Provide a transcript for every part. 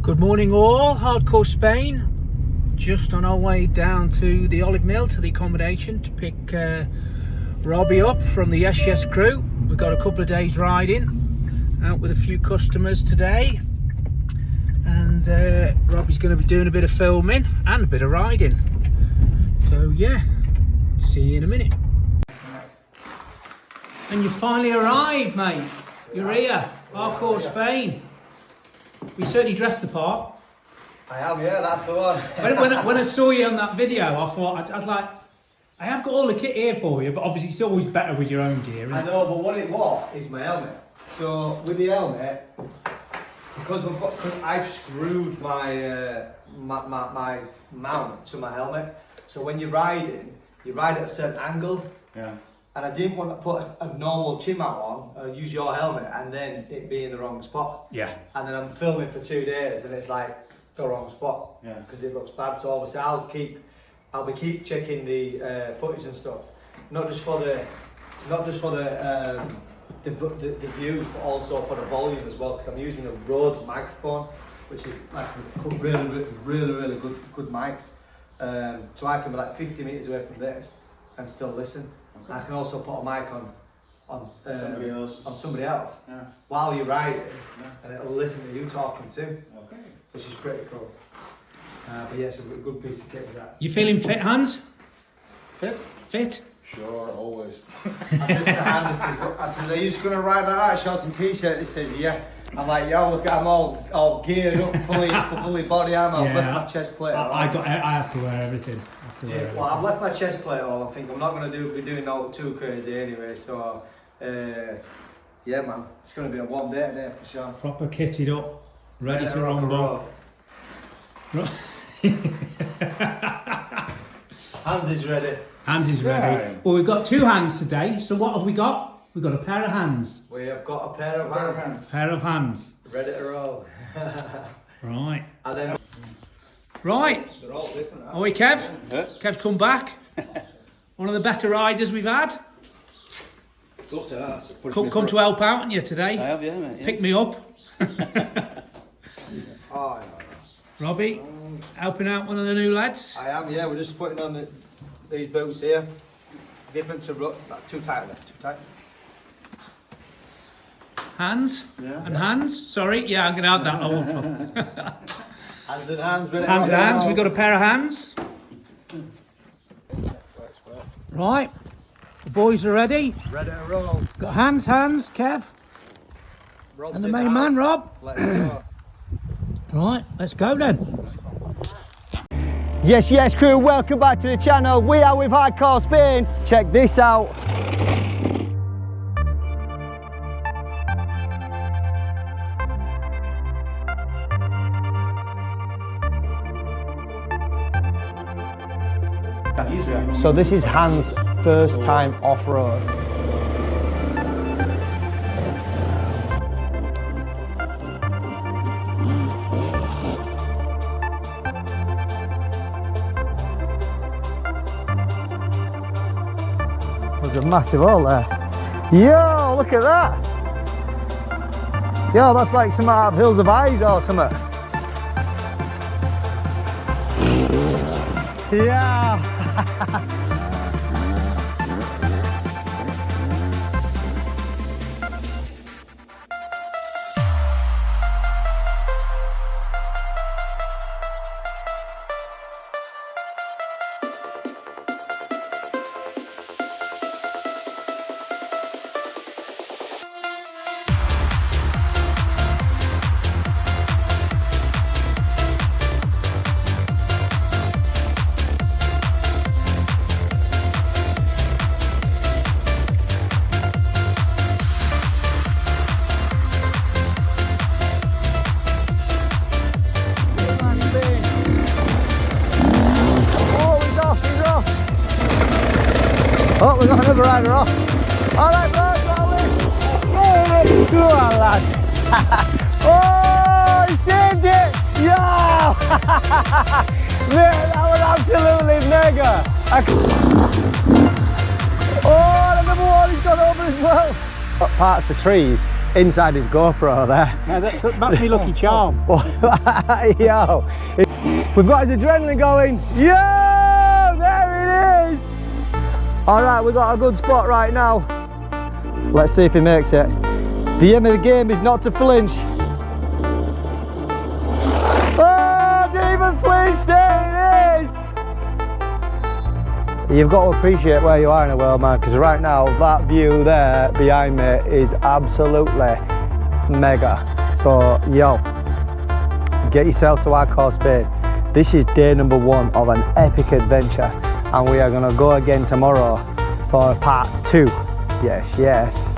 Good morning all, hardcore Spain. Just on our way down to the olive mill, to the accommodation to pick Robbie up from the YesYesCrew. We've got a couple of days riding, out with a few customers today. And Robbie's going to be doing a bit of filming and a bit of riding. So yeah, see you in a minute. And you finally arrived, mate. You're here, hardcore Spain. We certainly dressed the part. I have, yeah, that's the one. when I saw you on that video, I thought, I was like, I have got all the kit here for you, but obviously it's always better with your own gear. I know, but what it was is my helmet. So with the helmet, because I've screwed my my mount to my helmet. So when you ride at a certain angle. Yeah. And I didn't want to put a normal chin mount on, use your helmet, and then it be in the wrong spot. Yeah. And then I'm filming for 2 days, and it's like the wrong spot. Yeah. Because it looks bad. So obviously I'll be keep checking the footage and stuff, not just for the view, but also for the volume as well. Because I'm using a Rhodes microphone, which is like really good mics. So I can be like 50 meters away from this and still listen. Okay. I can also put a mic on somebody else yeah. While you're riding, yeah. And it'll listen to you talking too, okay. Which is pretty cool. But yeah, it's a good piece of kit for that. You feeling fit, Hans? Fit? Fit? Sure, always. I says to Hans, I says, are you just going to ride like that, shorts and t-shirt? He says, yeah. I'm like, yo, look, I'm all geared up, fully body armor. I've left my chest plate on. I have to wear everything. Well, I've left my chest plate on. I think I'm not going to be doing all too crazy anyway. So, yeah, man, it's going to be a one day today for sure. Proper kitted up, ready to rumble. Hans is ready. Hans is ready. Yeah. Well, we've got 2 hands today. So what have we got? We've got a pair of hands. We have got a pair of hands. Pair of hands. Ready to roll. Right. And then. Right. They're all different. Are we, Kev? Yeah. Kev's come back. One of the better riders we've had. Come to help out, haven't you, today? I have, yeah, mate. Yeah. Pick me up. Oh, yeah. Robbie, helping out one of the new lads. I am, yeah. We're just putting on these boots here. Different to too tight there. Too tight. Hands? Yeah. And hands? Sorry, yeah, I'm going to add that old. Hands and hands. Hands and hands. We've got a pair of hands. Right. The boys are ready. Ready to roll. Got hands, Kev. Rob's and the main man, Rob. Let's go. Right, let's go then. Yes, crew, welcome back to the channel. We are with Hardcore Spain. Check this out. So this is Hans' first time off-road. There's a massive hole there. Yo, look at that! Yo, that's like some out of Hills of Eyes or something. Yeah! Oh, we've got another rider off. All right, boys, rolling. Go on, lads. Oh, he saved it. Yo! Mate, that was absolutely mega. Oh, another one he's got over as well. Got parts of trees inside his GoPro there. No, that's me lucky charm. Yo, we've got his adrenaline going. Yo, there it is. All right, we've got a good spot right now. Let's see if he makes it. The aim of the game is not to flinch. Oh, didn't even flinch, there it is. You've got to appreciate where you are in the world, man, because right now that view there behind me is absolutely mega. So, yo, get yourself to our Costa Blanca. This is day number 1 of an epic adventure, and we are going to go again tomorrow for part 2. Yes, yes.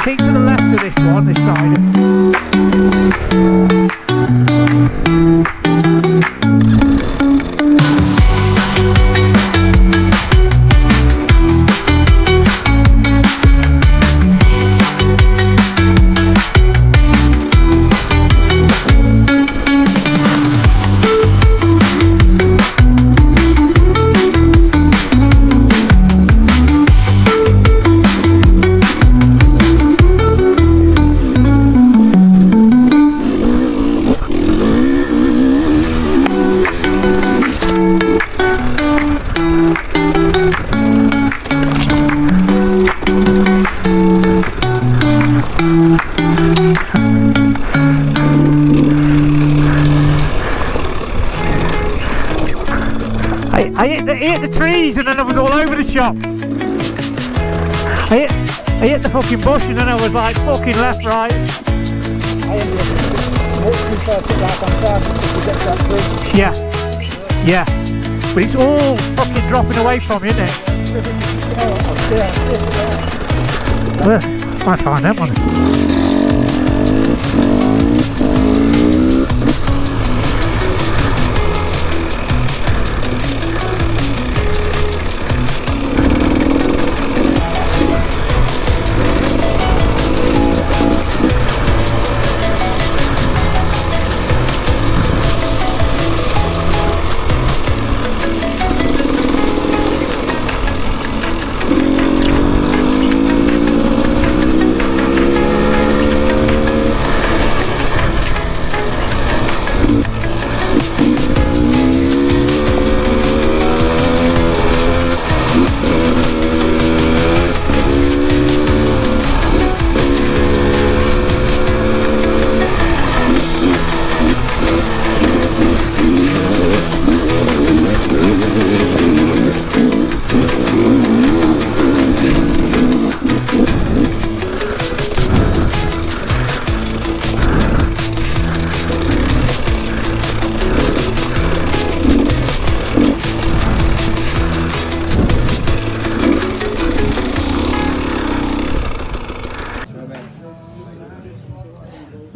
Keep to the left of this one, this side. I hit the trees and then I was all over the shop. I hit the fucking bush and then I was like fucking left, right. Yeah, yeah. But it's all fucking dropping away from you, isn't it? Well, I find that one.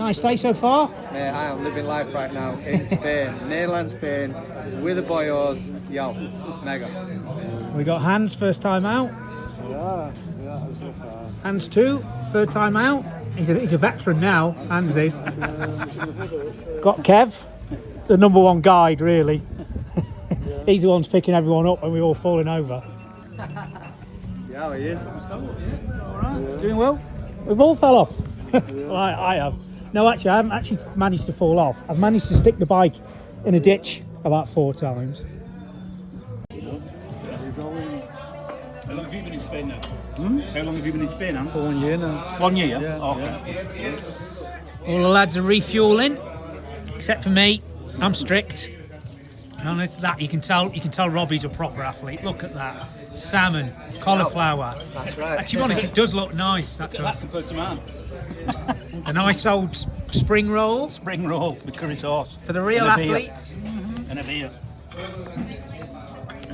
Nice day so far? Mate, I am living life right now in Spain, Nederland, Spain, with the boyos. Yo, mega. We got Hans, first time out. Ja, dat is nog Hans too, third time out. He's a veteran now, Hans is. Got Kev, the number one guide really. He's the one's picking everyone up when we're all falling over. Yeah, he is. Alright, doing well? We've all fell off. Well, I have. No, actually, I haven't actually managed to fall off. I've managed to stick the bike in a ditch about 4 times. How long have you been in Spain now? How long have you been in Spain, Hans? For 1 year now. 1 year? Yeah. Oh, okay. All the lads are refueling, except for me. I'm strict. And it's that you can tell Robbie's a proper athlete. Look at that. Salmon, cauliflower. That's right. Actually, honest, it does look nice. That That's does. compared to mine. A nice old spring roll Spring roll with curry sauce. for the real And a beer. athletes. And a beer.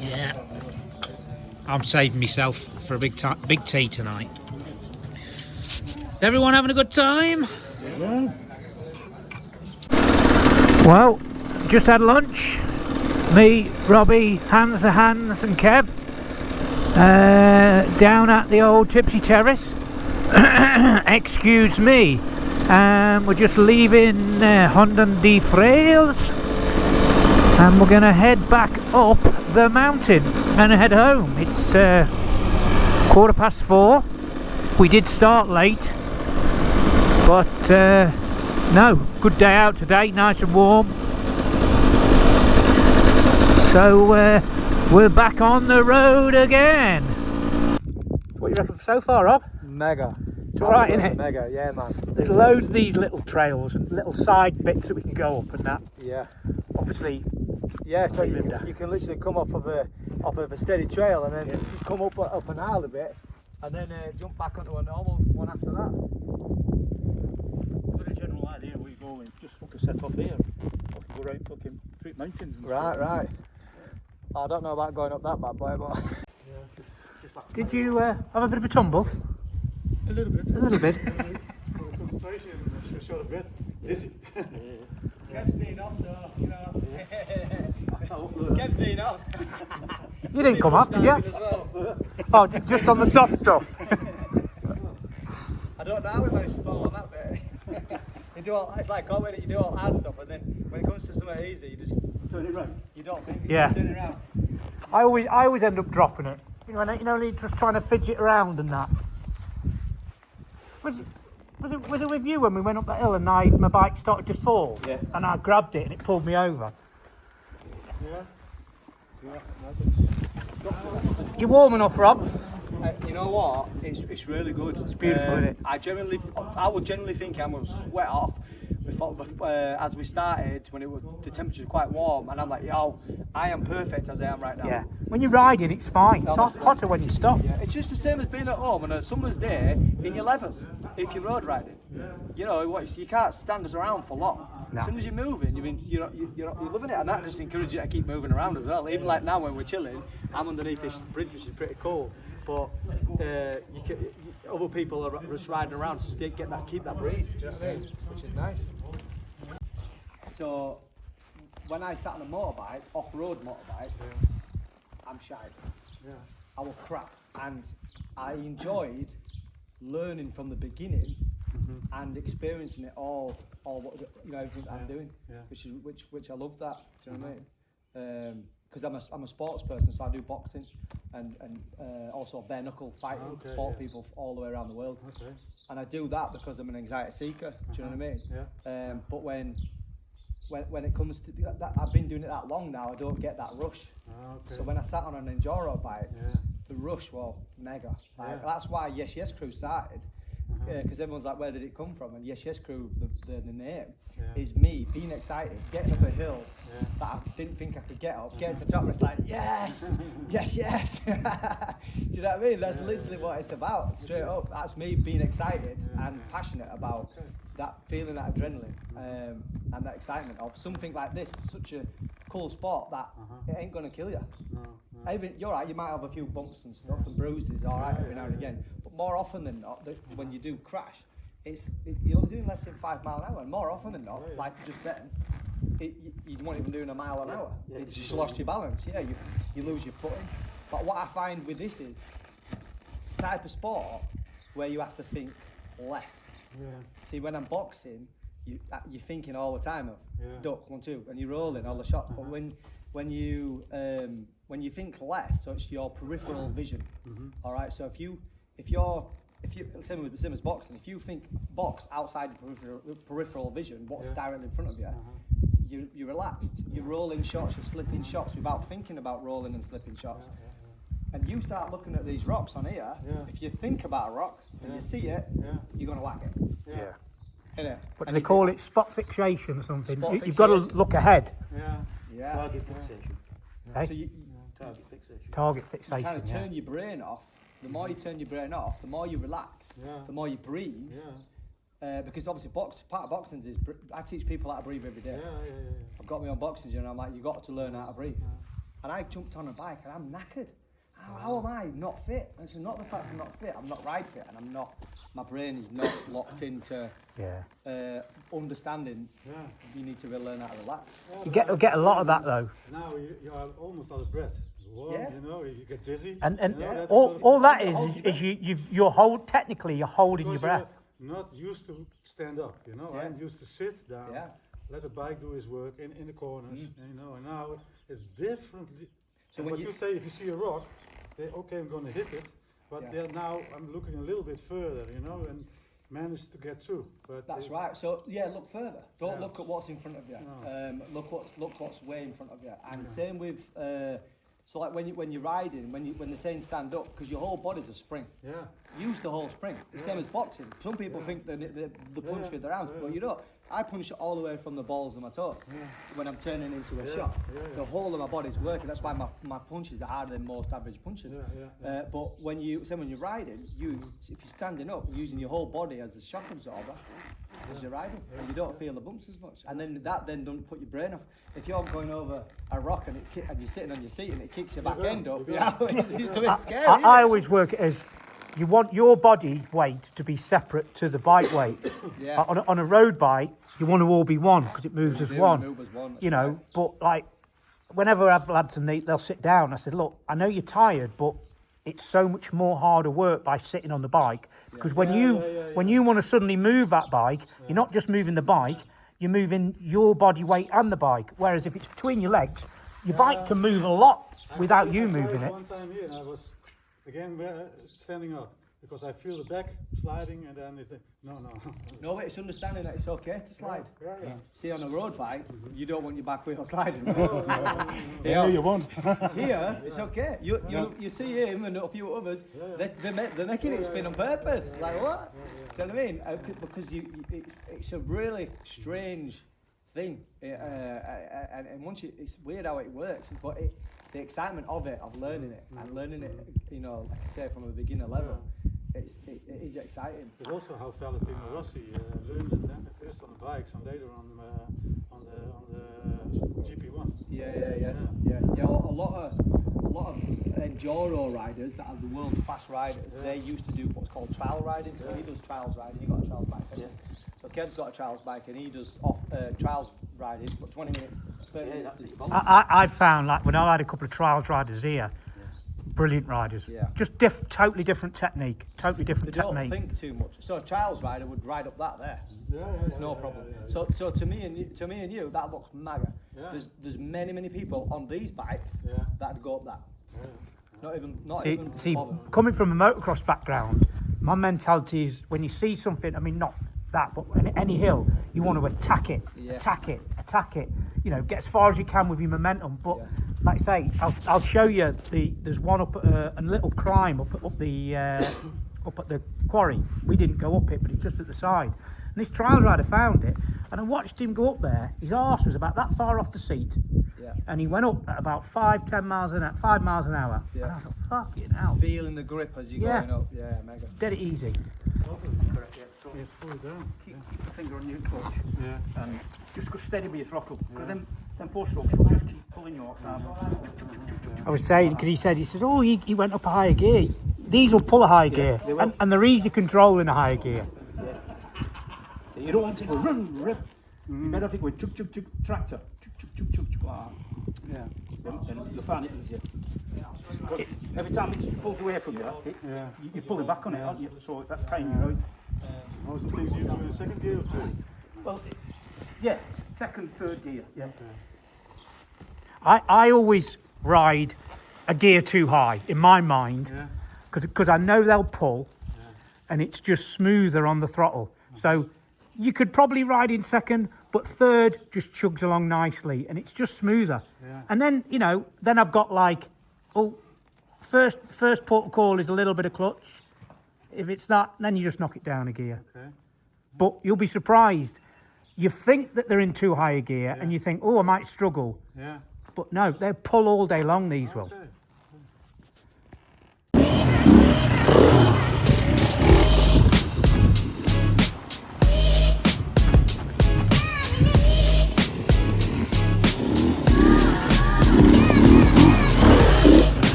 Yeah. I'm saving myself for a big tea tonight. Everyone having a good time? Yeah. Well, just had lunch. Me, Robbie, Hans and Kev down at the old Tipsy Terrace. Excuse me. We're just leaving Hondon de Frails and we're going to head back up the mountain and head home. It's 4:15. We did start late, but no, good day out today, nice and warm. So we're back on the road again. What do you reckon so far, Rob? Mega. It's alright, isn't it? Mega, yeah, man. There's loads of these little trails and little side bits that we can go up and that. Yeah. Obviously, Yeah, so you Linda. can literally come off of a steady trail and then come up an aisle a bit and then jump back onto a normal one after that. I've got a general idea where you're going. Just fucking set off here. Fucking go round fucking Fruit Mountains and Right, stuff. right. I don't know about going up that bad boy, but Just like did you have a bit of a tumble? a little bit. A little bit. Concentration, short of breath. Dizzy. Kev's been off, so you know. I fell off. Kev's been off. You didn't come up, did you? As well. Oh, just on the soft stuff. I don't know how we managed to fall on that bit. You do all, it's like when you do all hard stuff, and then when it comes to something easy, you just Turn it round. you don't think Yeah. you turn it around. I always end up dropping it. You know, just trying to fidget around and that. Was it with you when we went up that hill and my bike started to fall? Yeah. And I grabbed it and it pulled me over. Yeah. Yeah, that's You warm enough, Rob? You know what? It's really good. It's beautiful, isn't it? I would generally think I'm gonna sweat off before as we started when the temperature was quite warm, and I'm like, yo, I am perfect as I am right now. Yeah. When you're riding, it's fine. It's Honestly. hotter when you stop. Yeah, it's just the same as being at home on a summer's day in your levers if you're road riding. You know, you can't stand us around for long. No. As soon as you're moving, you're loving it, and that just encourages you to keep moving around as well. Even like now when we're chilling, I'm underneath this bridge, which is pretty cool. But other people are just riding around to keep that breeze. Do you know what I mean? Which is nice. So when I sat on a motorbike, off-road motorbike, I'm shy. Yeah. I was crap, and I enjoyed learning from the beginning and experiencing it all what everything that I'm doing, which I love that. Do you know what I mean? Because I'm a sports person, so I do boxing and also bare knuckle fighting, fought people all the way around the world. Okay. And I do that because I'm an anxiety seeker. Do you know what I mean? Yeah. But when it comes to that, I've been doing it that long now. I don't get that rush. Okay. So when I sat on an Enduro bike, Yeah. the rush was mega. Like, Yeah. That's why YesYesCrew started. Because everyone's like, where did it come from? And YesYesCrew, the name, is me being excited, getting up a hill that I didn't think I could get up, getting to the top, and it's like, yes, yes. Do you know what I mean? That's literally what it's about, straight up. That's me being excited and passionate about that feeling, that adrenaline, and that excitement of something like this, such a cool sport that it ain't gonna kill you. Even, you're right, you might have a few bumps and stuff and bruises, alright, every now and again, but more often than not, when you do crash, you're only doing less than 5 miles an hour, and more often than not, like just then, you weren't even doing a mile an hour. You just lost your balance. Yeah, you lose your footing. But what I find with this is, it's a type of sport where you have to think less. Yeah. See, when I'm boxing, you're thinking all the time of duck 1, 2, and you're rolling all the shots. But when you think less, so it's your peripheral vision. All right. So if you're same as boxing, if you think box outside the peripheral vision, what's directly in front of you, you're relaxed. You're rolling shots, you're slipping shots without thinking about rolling and slipping shots. And you start looking at these rocks on here. If you think about a rock and you see it, you're gonna whack it. Yeah. But they call it spot fixation or something. You've got to look ahead. Yeah. Target fixation. Hey? So Target fixation. Target you fixation. kind of turn your brain off. The more you turn your brain off, the more you relax, the more you breathe. Because obviously part of boxing is, I teach people how to breathe every day. I've got my own boxing gym and I'm like, you've got to learn how to breathe. And I jumped on a bike and I'm knackered. How am I not fit? And it's not the fact I'm not fit, I'm not ride fit, and I'm not, my brain is not locked into understanding. You need to really learn how to relax. You get a lot of that though. Now you are almost out of breath. You know, you get dizzy. And that's all that is you're holding your breath. You're not used to stand up, you know. I'm used to sit down, let the bike do his work in the corners, you know. And now it's different. So when you say, if you see a rock, okay, I'm going to hit it, but now I'm looking a little bit further, you know, and manage to get through. But that's right. So look further. Don't look at what's in front of you. No. Look what's way in front of you. And same with so like when you're riding, when they're saying stand up, because your whole body's a spring. Use the whole spring. The same as boxing. Some people think that the punch with their hands, but you don't. I punch all the way from the balls of my toes when I'm turning into a shot. The whole of my body's working. That's why my punches are harder than most average punches. But when you're riding, if you're standing up, you're using your whole body as a shock absorber as you're riding, and you don't feel the bumps as much. And then that doesn't put your brain off. If you're going over a rock and you're sitting on your seat and it kicks your back end up, it's a bit scary. I always work it as, you want your body weight to be separate to the bike weight. On a road bike, you want to all be one because it moves as one. You know, but like whenever I have lads and they'll sit down, I said, look, I know you're tired, but it's so much more harder work by sitting on the bike, because when you want to suddenly move that bike, you're not just moving the bike, you're moving your body weight and the bike. Whereas if it's between your legs, your bike can move a lot without you moving it. One time here, and I was again standing up because I feel the back sliding, and then No, it's understanding that it's okay to slide. See, on a road bike, you don't want your back wheel sliding. Here you won't. Here, it's okay. You see him and a few others, they're making it spin on purpose. Like what? Do you know what I mean? Because it's a really strange thing, and once it's weird how it works, but the excitement of learning it, and learning it, you know, like I say, from a beginner level. It is exciting. It's also how Valentino Rossi learned it, first on the bikes and later on the GP1. Yeah. A lot of enduro riders that are the world's fast riders, they used to do what's called trial riding. So he does trials riding. You got a trials bike. So Ked's got a trials bike and he does trials riding, but 20 minutes, 30 minutes. I've found, like when I had a couple of trials riders here, brilliant riders. Just totally different technique. Totally different technique. They don't think too much. So a trials rider would ride up that there. No problem. So to me and you, that looks mega. There's many people on these bikes that'd go up that. Not even. See, coming from a motocross background, my mentality is when you see something, I mean not that, but any hill, you want to attack it. You know, get as far as you can with your momentum. But like I say, I'll show you. There's one up at a little climb up at the quarry. We didn't go up it, but it's just at the side. And this trials rider found it, and I watched him go up there. His arse was about that far off the seat, and he went up at about 5 miles an hour. And I thought, fucking hell. Feeling the grip as you're going up. Yeah, mega. Dead easy. Pull it down. Keep the finger on your clutch. And just go steady with your throttle. Because them 4 strokes will just keep pulling you off. I was saying, because he says, oh, he went up a higher gear. These will pull a higher gear, and they're easy control in a higher gear. You don't want to go run, rip. You better think with chuk chuk chuk tractor, chuk chuk chuk chuk chuk like that. Yeah. Then you'll find it easier. Every time it pulls away from you, you're pulling back on it, aren't you? So that's kind of right. Most of the things you do in the second gear or third? Well, yeah, second, third gear. Yeah. I always ride a gear too high in my mind because I know they'll pull and it's just smoother on the throttle. So you could probably ride in second, but third just chugs along nicely and it's just smoother. And then, you know, then I've got like, first port of call is a little bit of clutch. If it's that, then you just knock it down a gear. But you'll be surprised. You think that they're in too high a gear and you think, oh, I might struggle. But no, they pull all day long, these will.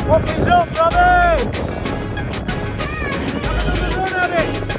What is up, Robbie? Have another run at it.